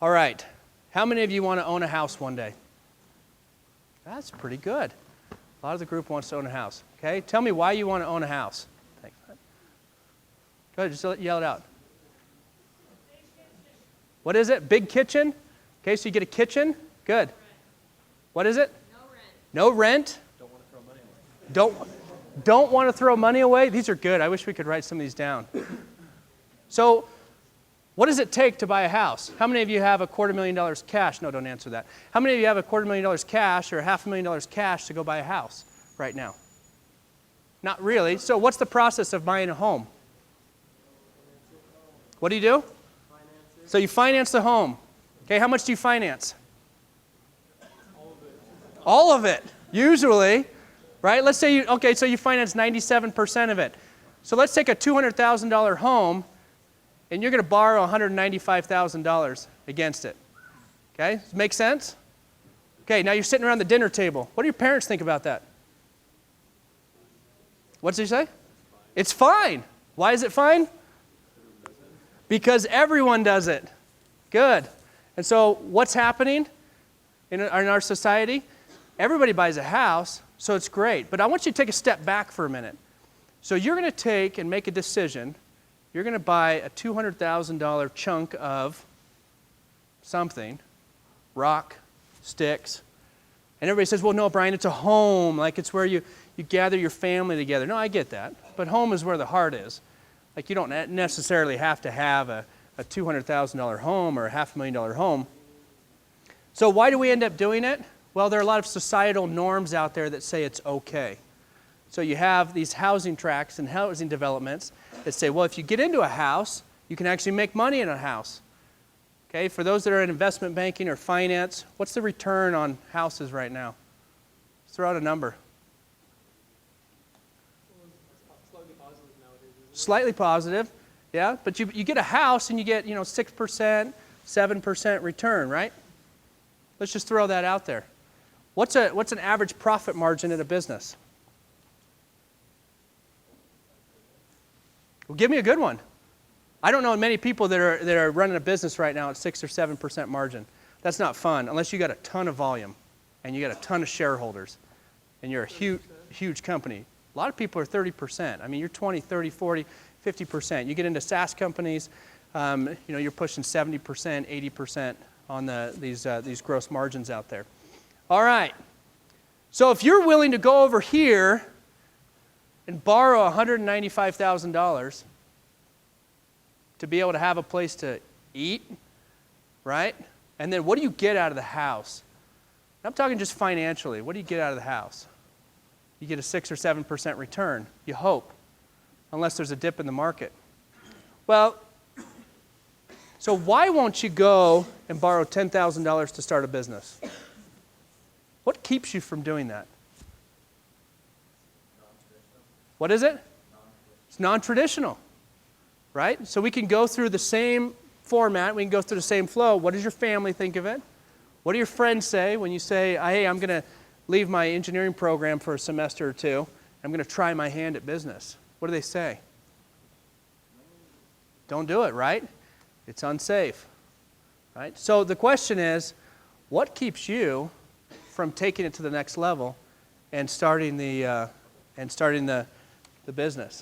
All right. How many of you want to own a house one day? That's pretty good. A lot of the group wants to own a house. Okay? Tell me why you want to own a house. Thanks. Go ahead, just yell it out. What is it? Big kitchen? Okay, so you get a kitchen? Good. What is it? No rent. No rent? Don't want to throw money away. Don't want to throw money away? These are good. I wish we could write some of these down. So, what does it take to buy a house? How many of you have $250,000 cash? No, don't answer that. How many of you have $250,000 cash or $500,000 cash to go buy a house right now? Not really. So what's the process of buying a home? What do you do? So you finance the home. Okay, how much do you finance? All of it, usually, right? Let's say so you finance 97% of it. So let's take a $200,000 home, and you're going to borrow $195,000 against it. Okay, does it make sense? Okay, now you're sitting around the dinner table. What do your parents think about that? What did you say? It's fine. Why is it fine? Because everyone does it. Good. And so what's happening in our society? Everybody buys a house, so it's great. But I want you to take a step back for a minute. So you're going to take and make a decision. You're going to buy a $200,000 chunk of something, rock, sticks. And everybody says, well, no, Brian, it's a home. Like it's where you gather your family together. No, I get that. But home is where the heart is. Like you don't necessarily have to have a $200,000 home or a $500,000 home. So why do we end up doing it? Well, there are a lot of societal norms out there that say it's okay. So you have these housing tracts and housing developments that say, well, if you get into a house, you can actually make money in a house. Okay, for those that are in investment banking or finance, what's the return on houses right now? Let's throw out a number. Slightly positive nowadays. Slightly positive, yeah. But you get a house and you get 6%, 7% return, right? Let's just throw that out there. What's an average profit margin in a business? Well, give me a good one. I don't know many people that are running a business right now at 6 or 7% margin. That's not fun unless you got a ton of volume and you got a ton of shareholders and you're a huge company. A lot of people are 30%. I mean, you're 20, 30, 40, 50%. You get into SaaS companies, you're pushing 70%, 80% on these gross margins out there. All right. So if you're willing to go over here and borrow $195,000 to be able to have a place to eat, right? And then what do you get out of the house? I'm talking just financially. What do you get out of the house? You get a 6 or 7% return, you hope, unless there's a dip in the market. Well, so why won't you go and borrow $10,000 to start a business? What keeps you from doing that? What is it? It's non-traditional, right? So we can go through the same format. We can go through the same flow. What does your family think of it? What do your friends say when you say, hey, I'm going to leave my engineering program for a semester or two. I'm going to try my hand at business. What do they say? Don't do it, right? It's unsafe, right? So the question is, what keeps you from taking it to the next level and starting the business?